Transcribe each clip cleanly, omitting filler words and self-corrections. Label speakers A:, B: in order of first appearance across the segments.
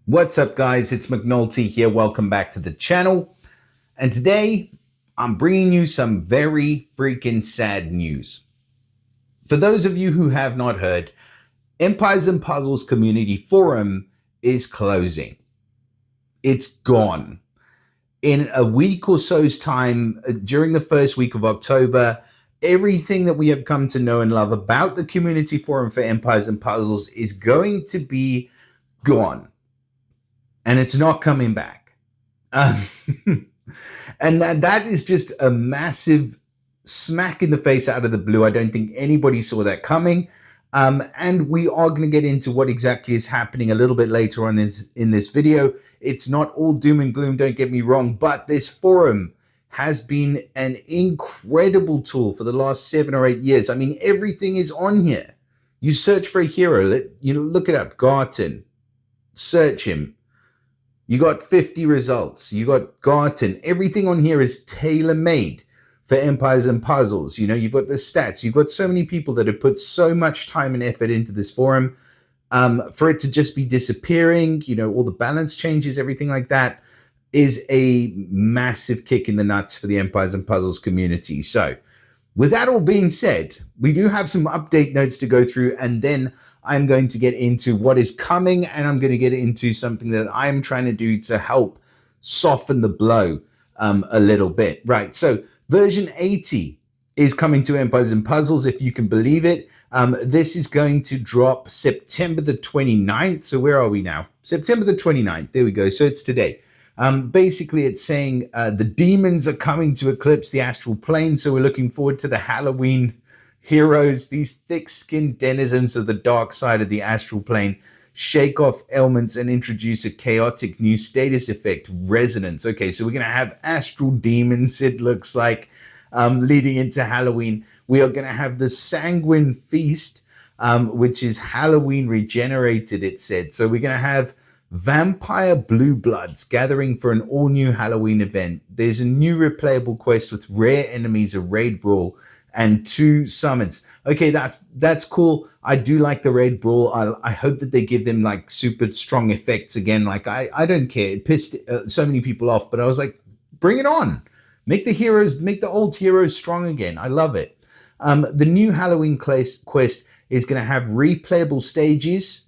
A: What's up, guys? It's McNolte here. Welcome back to the channel. And today I'm bringing you some very freaking sad news. For those of you who have not heard, Empires and Puzzles Community Forum is closing. It's gone. In a week or so's time, during the first week of October, everything that we have come to know and love about the Community Forum for Empires and Puzzles is going to be gone. And it's not coming back. And that is just a massive smack in the face out of the blue. I don't think anybody saw that coming. And we are going to get into what exactly is happening a little bit later on in this video. It's not all doom and gloom, don't get me wrong, but this forum has been an incredible tool for the last 7 or 8 years. I mean, everything is on here. You search for a hero, look it up, Garten, search him. You got 50 results. You got Garten. Everything on here is tailor-made for Empires and Puzzles. You know, you've got the stats. You've got so many people that have put so much time and effort into this forum. For it to just be disappearing, you know, all the balance changes, everything like that is a massive kick in the nuts for the Empires and Puzzles community. So with that all being said, we do have some update notes to go through, and then I'm going to get into what is coming, and I'm going to get into something that I'm trying to do to help soften the blow a little bit. Right, so version 80 is coming to Empires and Puzzles, if you can believe it. This is going to drop September the 29th. So where are we now? September the 29th. There we go. So it's today. Basically, it's saying the demons are coming to eclipse the astral plane. So we're looking forward to the Halloween heroes, these thick-skinned denizens of the dark side of the astral plane, shake off ailments and introduce a chaotic new status effect, resonance. Okay, so we're going to have astral demons, it looks like, leading into Halloween. We are going to have the Sanguine Feast, which is Halloween regenerated, it said. So we're going to have vampire blue bloods gathering for an all-new Halloween event. There's a new replayable quest with rare enemies, a raid brawl, and 2 summons. Okay, that's cool. I do like the raid brawl. I hope that they give them like super strong effects again. Like I don't care. It pissed so many people off, but I was like, bring it on. Make the old heroes strong again. I love it. The new Halloween quest is going to have replayable stages.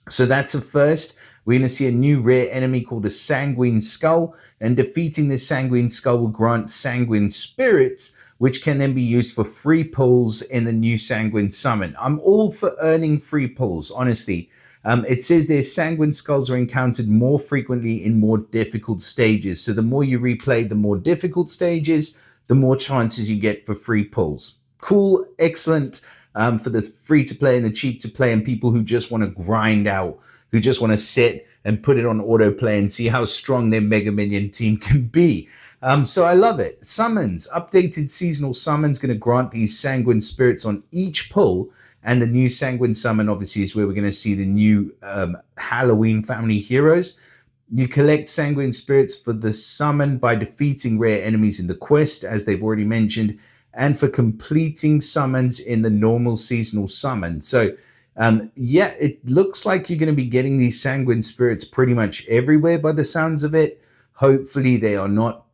A: So that's a first. We're going to see a new rare enemy called a Sanguine Skull, and defeating this Sanguine Skull will grant Sanguine Spirits, which can then be used for free pulls in the new Sanguine Summon. I'm all for earning free pulls, honestly. It says their Sanguine Skulls are encountered more frequently in more difficult stages. So the more you replay the more difficult stages, the more chances you get for free pulls. Cool, excellent for the free-to-play and the cheap-to-play and people who just want to grind out, who just want to sit and put it on autoplay and see how strong their Mega Minion team can be. So I love it. Summons, updated seasonal summons, going to grant these Sanguine Spirits on each pull. And the new Sanguine Summon, obviously, is where we're going to see the new Halloween family heroes. You collect Sanguine Spirits for the summon by defeating rare enemies in the quest, as they've already mentioned, and for completing summons in the normal seasonal summon. So, yeah, it looks like you're going to be getting these Sanguine Spirits pretty much everywhere by the sounds of it. Hopefully, they are not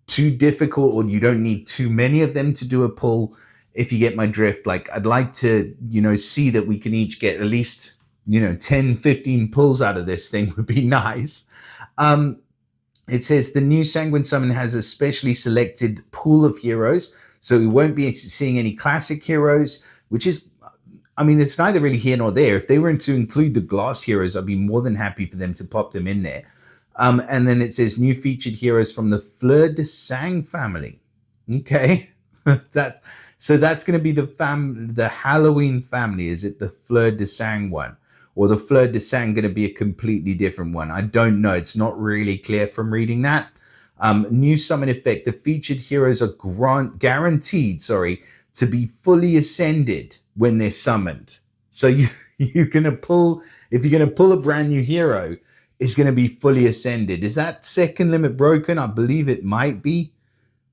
A: too difficult, or you don't need too many of them to do a pull, if you get my drift. Like, I'd like to, you know, see that we can each get at least, you know, 10, 15 pulls out of this thing would be nice. It says the new Sanguine Summon has a specially selected pool of heroes, so we won't be seeing any classic heroes, which is, I mean, it's neither really here nor there. If they were to include the glass heroes, I'd be more than happy for them to pop them in there. And then it says new featured heroes from the Fleur de Sang family. Okay, that's going to be the Halloween family. Is it the Fleur de Sang one, or the Fleur de Sang going to be a completely different one? I don't know. It's not really clear from reading that. New summon effect. The featured heroes are guaranteed, to be fully ascended when they're summoned. So you're going to pull, if you're going to pull a brand new hero, is going to be fully ascended. Is that second limit broken? I believe it might be.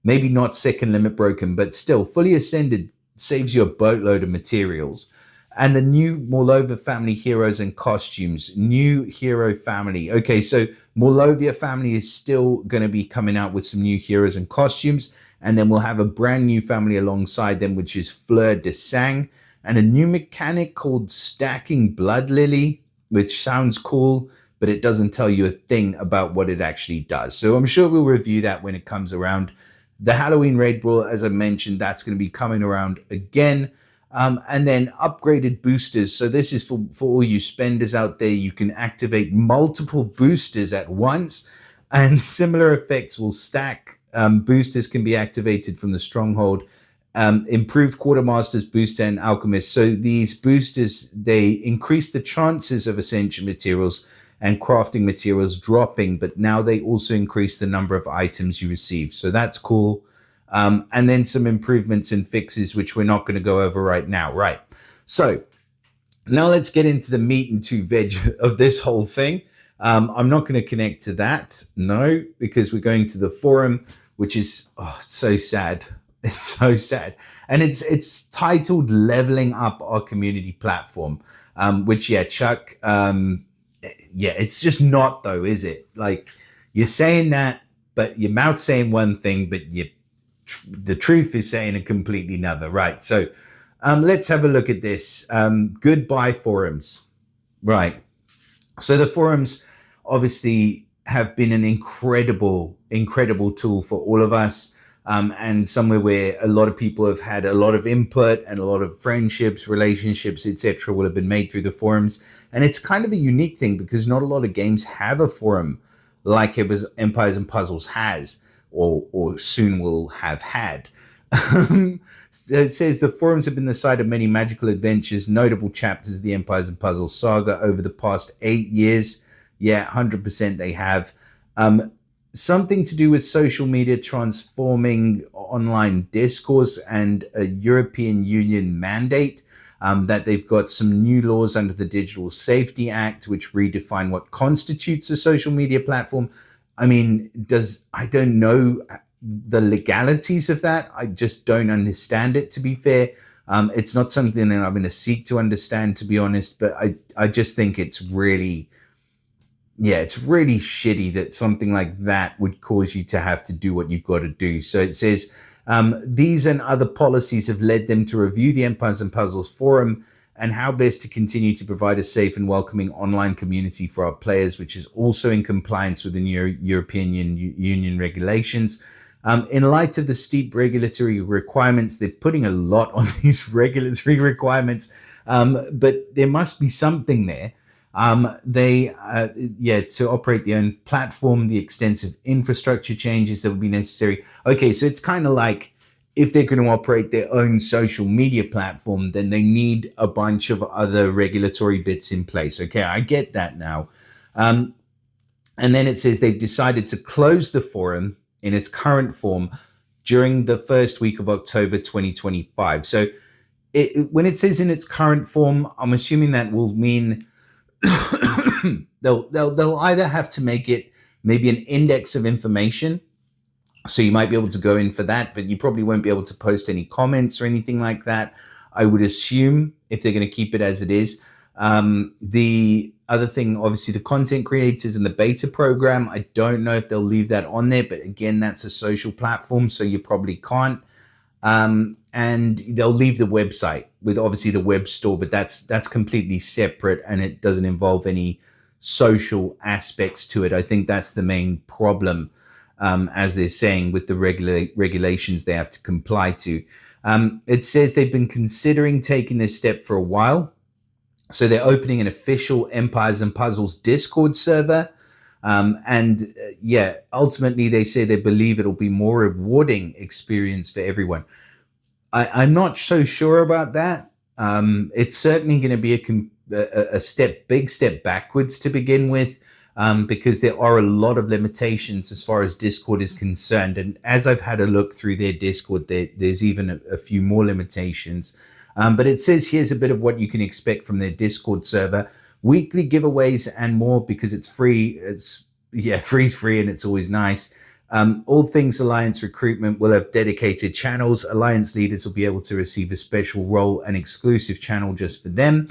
A: Maybe not second limit broken, but still fully ascended saves you a boatload of materials. And the new Moldova family heroes and costumes, new hero family. Okay, so Moldova family is still going to be coming out with some new heroes and costumes. And then we'll have a brand new family alongside them, which is Fleur de Sang, and a new mechanic called Stacking Blood Lily, which sounds cool, but it doesn't tell you a thing about what it actually does. So I'm sure we'll review that when it comes around. The Halloween Raid Brawl, as I mentioned, that's going to be coming around again. And then upgraded boosters. So this is for all you spenders out there. You can activate multiple boosters at once, and similar effects will stack. Boosters can be activated from the stronghold. Improved quartermasters, booster, and alchemist. So these boosters, they increase the chances of ascension materials and crafting materials dropping, but now they also increase the number of items you receive. So that's cool. And then some improvements and fixes, which we're not going to go over right now. Right. So now let's get into the meat and two veg of this whole thing. I'm not going to connect to that. No, because we're going to the forum, which is it's so sad. It's so sad. And it's titled Leveling Up Our Community Platform, which, yeah, Chuck, yeah, it's just not though, is it? Like, you're saying that, but your mouth's saying one thing, but the truth is saying a completely another, right? So let's have a look at this. Goodbye forums. Right. So the forums obviously have been an incredible tool for all of us, and somewhere where a lot of people have had a lot of input, and a lot of friendships, relationships, etc. will have been made through the forums. And it's kind of a unique thing because not a lot of games have a forum like it was Empires and Puzzles has, or soon will have had. So it says the forums have been the site of many magical adventures, notable chapters of the Empires and Puzzles saga over the past 8 years. Yeah, 100% they have. Something to do with social media transforming online discourse and a European Union mandate, that they've got some new laws under the Digital Safety Act, which redefine what constitutes a social media platform. I mean, I don't know the legalities of that. I just don't understand it, to be fair. It's not something that I'm going to seek to understand, to be honest, but I just think it's really, yeah, it's really shitty that something like that would cause you to have to do what you've got to do. So it says, these and other policies have led them to review the Empires and Puzzles forum and how best to continue to provide a safe and welcoming online community for our players, which is also in compliance with the new European Union regulations. In light of the steep regulatory requirements, they're putting a lot on these regulatory requirements, but there must be something there. To operate their own platform, the extensive infrastructure changes that would be necessary. Okay, so it's kind of like, if they're going to operate their own social media platform, then they need a bunch of other regulatory bits in place. Okay, I get that now. And then it says they've decided to close the forum in its current form during the first week of October 2025. So when it says in its current form, I'm assuming that will mean they'll either have to make it maybe an index of information. So you might be able to go in for that, but you probably won't be able to post any comments or anything like that, I would assume, if they're going to keep it as it is. The other thing, obviously, the content creators and the beta program, I don't know if they'll leave that on there, but again, that's a social platform, so you probably can't. And they'll leave the website with obviously the web store, but that's completely separate and it doesn't involve any social aspects to it. I think that's the main problem. As they're saying, with the regulations they have to comply to. It says they've been considering taking this step for a while. So they're opening an official Empires and Puzzles Discord server. Ultimately they say they believe it'll be more rewarding experience for everyone. I'm not so sure about that. It's certainly going to be a big step backwards to begin with. Because there are a lot of limitations as far as Discord is concerned. And as I've had a look through their Discord, there's even a few more limitations. But it says here's a bit of what you can expect from their Discord server. Weekly giveaways and more, because it's free. Free's free and it's always nice. All things Alliance recruitment will have dedicated channels. Alliance leaders will be able to receive a special role and exclusive channel just for them.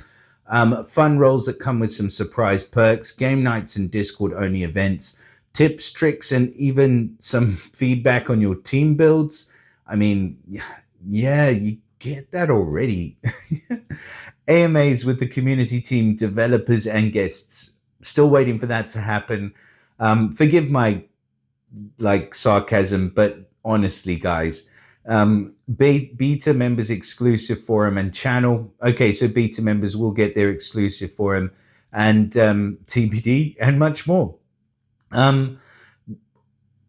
A: Fun roles that come with some surprise perks, game nights and Discord only events, tips, tricks, and even some feedback on your team builds. I mean, yeah, you get that already. AMAs with the community team, developers, and guests. Still waiting for that to happen. Forgive my sarcasm, but honestly, guys, beta members exclusive forum and channel. Okay, so beta members will get their exclusive forum and TBD and much more. I'm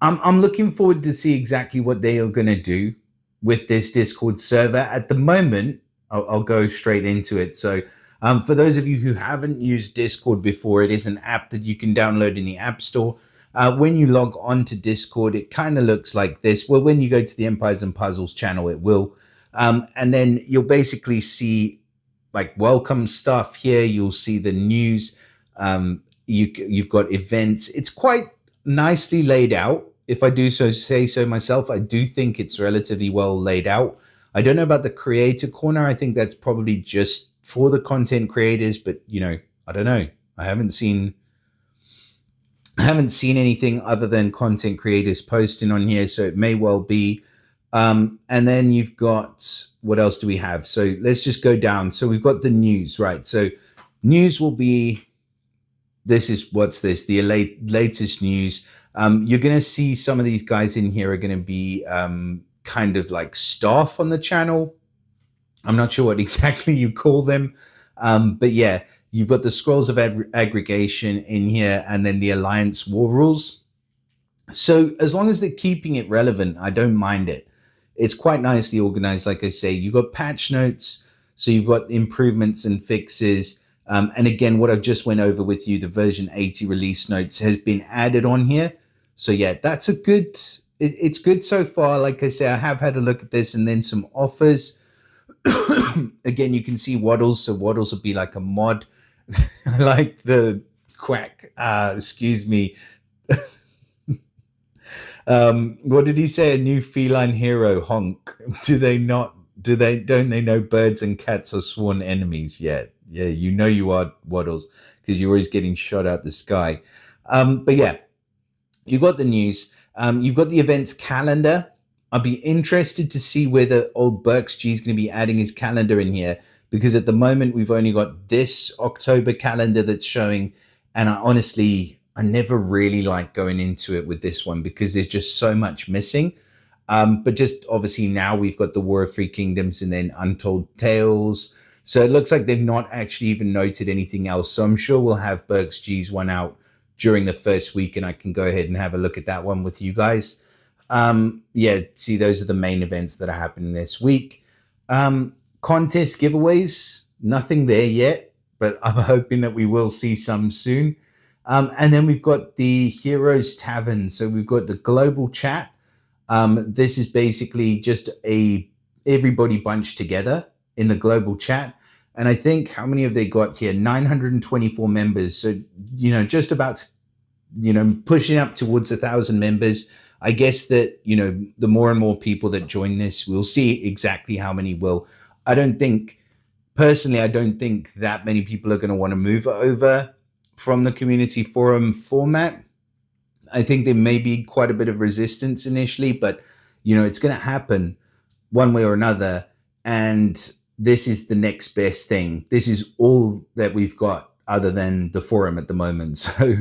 A: looking forward to see exactly what they are going to do with this Discord server. At the moment, I'll go straight into it. So for those of you who haven't used Discord before, it is an app that you can download in the App Store. When you log on to Discord, it kind of looks like this. Well, when you go to the Empires and Puzzles channel, it will. And then you'll basically see like welcome stuff here. You'll see the news. You've got events. It's quite nicely laid out. If I do say so myself, I do think it's relatively well laid out. I don't know about the creator corner. I think that's probably just for the content creators, but I don't know. I haven't seen anything other than content creators posting on here, so it may well be. And then you've got, what else do we have? So let's just go down. So we've got the news, right? So news will be, the latest news. You're going to see some of these guys in here are going to be kind of like staff on the channel. I'm not sure what exactly you call them. But yeah, you've got the scrolls of aggregation in here and then the Alliance war rules. So as long as they're keeping it relevant, I don't mind it. It's quite nicely organized. Like I say, you've got patch notes. So you've got improvements and fixes. And again, what I've just went over with you, the version 80 release notes has been added on here. So yeah, that's a good, it's good so far. Like I say, I have had a look at this and then some offers. Again, you can see Waddles. So Waddles will be like a mod. I like the quack. Excuse me. What did he say? A new feline hero, honk. Don't they know birds and cats are sworn enemies yet? Yeah, you are, Waddles, because you're always getting shot out the sky. But yeah, you've got the news. You've got the events calendar. I'll be interested to see whether old Burks G is going to be adding his calendar in here, because at the moment we've only got this October calendar that's showing. And I never really like going into it with this one because there's just so much missing. But just obviously now we've got the War of Three Kingdoms and then Untold Tales. So it looks like they've not actually even noted anything else. So I'm sure we'll have Burks G's one out during the first week and I can go ahead and have a look at that one with you guys. Yeah, see, those are the main events that are happening this week. Contest giveaways, nothing there yet, but I'm hoping that we will see some soon. And then we've got the Heroes Tavern. So we've got the global chat. This is basically just everybody bunched together in the global chat. And I think, how many have they got here? 924 members. So, just about, pushing up towards 1,000 members. I guess that, the more and more people that join this, we'll see exactly how many will. Personally, I don't think that many people are going to want to move over from the community forum format. I think there may be quite a bit of resistance initially, but, it's going to happen one way or another. And this is the next best thing. This is all that we've got other than the forum at the moment. So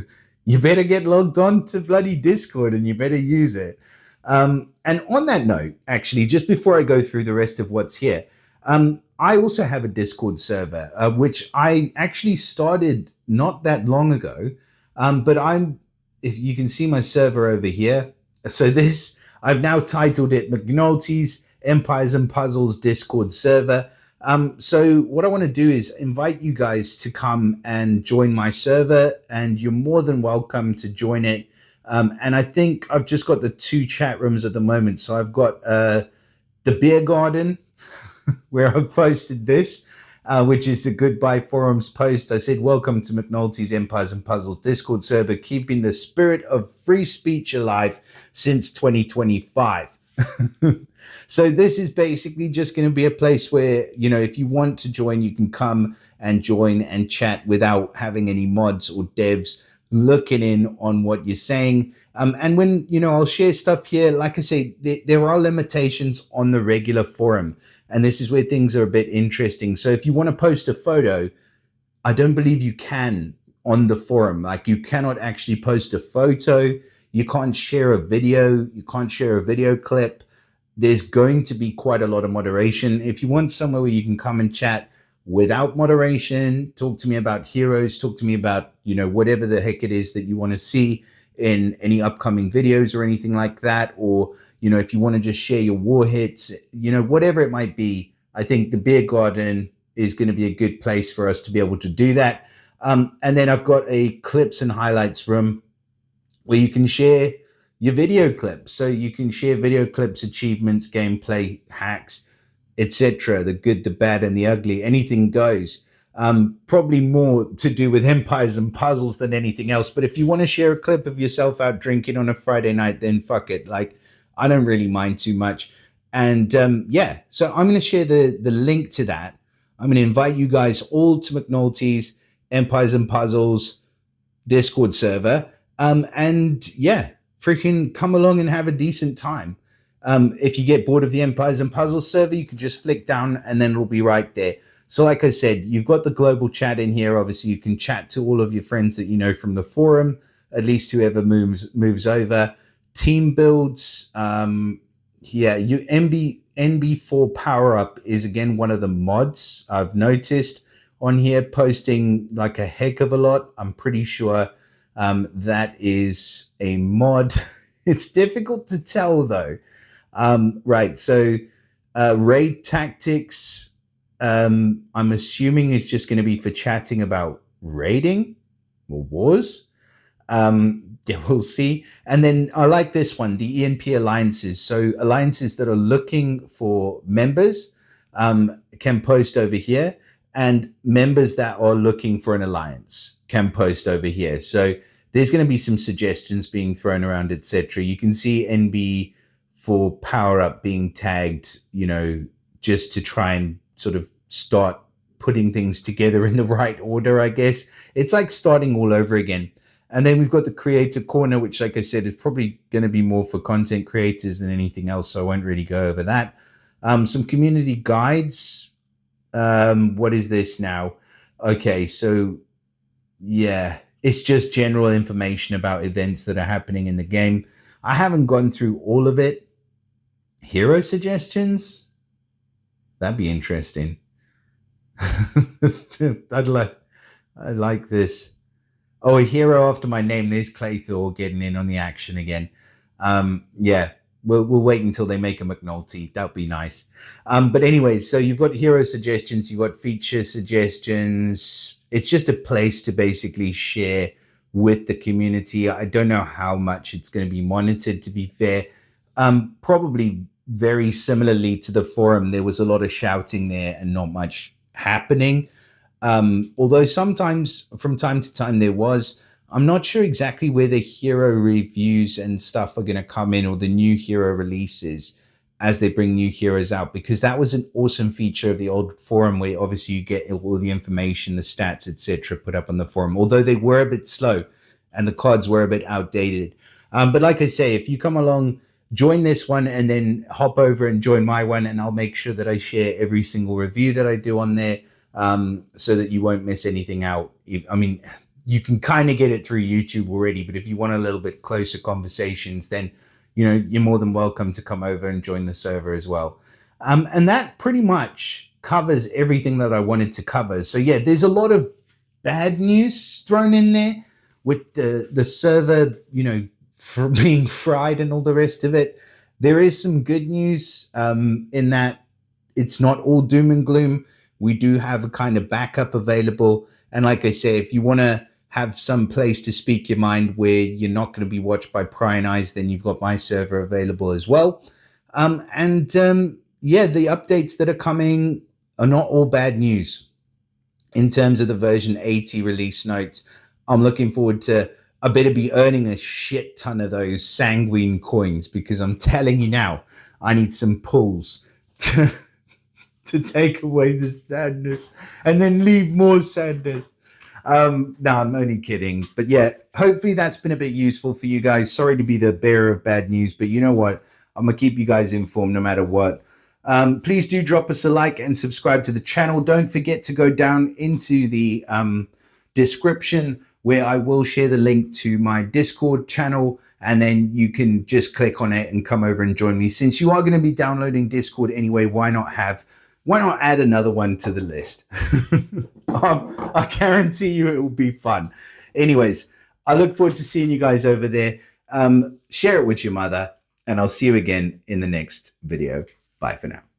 A: you better get logged on to bloody Discord and you better use it. And on that note, actually, just before I go through the rest of what's here, I also have a Discord server, which I actually started not that long ago. But if you can see my server over here. So I've now titled it McNolte's Empires and Puzzles Discord server. So what I want to do is invite you guys to come and join my server, and you're more than welcome to join it. And I think I've just got the 2 chat rooms at the moment. So I've got the beer garden where I've posted this, which is the Goodbye Forums post. I said, welcome to McNolte's Empires and Puzzles Discord server, keeping the spirit of free speech alive since 2025. So this is basically just going to be a place where, you know, if you want to join, you can come and join and chat without having any mods or devs looking in on what you're saying. And when, you know, I'll share stuff here, like I say, there are limitations on the regular forum. And this is where things are a bit interesting. So if you want to post a photo, I don't believe you can on the forum. Like, you cannot actually post a photo. You can't share a video. You can't share a video clip. There's going to be quite a lot of moderation. If you want somewhere where you can come and chat without moderation, talk to me about heroes, talk to me about, you know, whatever the heck it is that you want to see in any upcoming videos or anything like that. Or, you know, if you want to just share your war hits, you know, whatever it might be, I think the beer garden is going to be a good place for us to be able to do that. And then I've got a clips and highlights room where you can share your video clips. So you can share video clips, achievements, gameplay, hacks, etc. The good, the bad, and the ugly. Anything goes. Probably more to do with empires and puzzles than anything else. But if you want to share a clip of yourself out drinking on a Friday night, then fuck it. Like, I don't really mind too much. And yeah, so I'm going to share the link to that. I'm going to invite you guys all to McNolte's Empires and Puzzles Discord server. And yeah, freaking come along and have a decent time. If you get bored of the Empires and Puzzles server, you can just flick down and then it'll be right there. So like I said, you've got the global chat in here. Obviously, you can chat to all of your friends that you know from the forum, at least whoever moves over. Team builds. Yeah, NB4 Power Up is again one of the mods I've noticed on here, posting like a heck of a lot. I'm pretty sure that is a mod. It's difficult to tell though. Right, so raid tactics, I'm assuming is just going to be for chatting about raiding or wars. Yeah, we'll see. And then I like this one, the ENP alliances. So alliances that are looking for members can post over here, and members that are looking for an alliance can post over here. So there's going to be some suggestions being thrown around, etc. You can see NB for Power Up being tagged, you know, just to try and sort of start putting things together in the right order, I guess. It's like starting all over again. And then we've got the creator corner, which, like I said, is probably going to be more for content creators than anything else. So I won't really go over that. Some community guides. What is this now? Okay, so yeah, it's just general information about events that are happening in the game. I haven't gone through all of it. Hero suggestions? That'd be interesting. I'd like this. Oh, a hero after my name. There's Claythor getting in on the action again. Yeah, we'll wait until they make a McNolte. That'll be nice. But anyways, so you've got hero suggestions, you've got feature suggestions. It's just a place to basically share with the community. I don't know how much it's going to be monitored, to be fair. Probably very similarly to the forum, there was a lot of shouting there and not much happening. Although sometimes from time to time there was. I'm not sure exactly where the hero reviews and stuff are going to come in, or the new hero releases as they bring new heroes out, because that was an awesome feature of the old forum where obviously you get all the information, the stats, etc. put up on the forum, although they were a bit slow and the cards were a bit outdated. But like I say, if you come along, join this one and then hop over and join my one, and I'll make sure that I share every single review that I do on there, so that you won't miss anything out. I mean, you can kind of get it through YouTube already, but if you want a little bit closer conversations, then, you know, you're more than welcome to come over and join the server as well. And that pretty much covers everything that I wanted to cover. So yeah, there's a lot of bad news thrown in there with the server, you know, for being fried and all the rest of it. There is some good news in that it's not all doom and gloom. We do have a kind of backup available. And like I say, if you want to have some place to speak your mind where you're not going to be watched by prying eyes, then you've got my server available as well. Yeah, the updates that are coming are not all bad news. in terms of the version 80 release notes. I'm looking forward to, I better be earning a shit ton of those sanguine coins, because I'm telling you now, I need some pulls to, to take away the sadness and then leave more sadness. No, I'm only kidding. But yeah, hopefully that's been a bit useful for you guys. Sorry to be the bearer of bad news, but you know what? I'm going to keep you guys informed no matter what. Please do drop us a like and subscribe to the channel. Don't forget to go down into the description, where I will share the link to my Discord channel, and then you can just click on it and come over and join me. Since you are going to be downloading Discord anyway, why not add another one to the list? I guarantee you it will be fun. Anyways, I look forward to seeing you guys over there. Share it with your mother, and I'll see you again in the next video. Bye for now.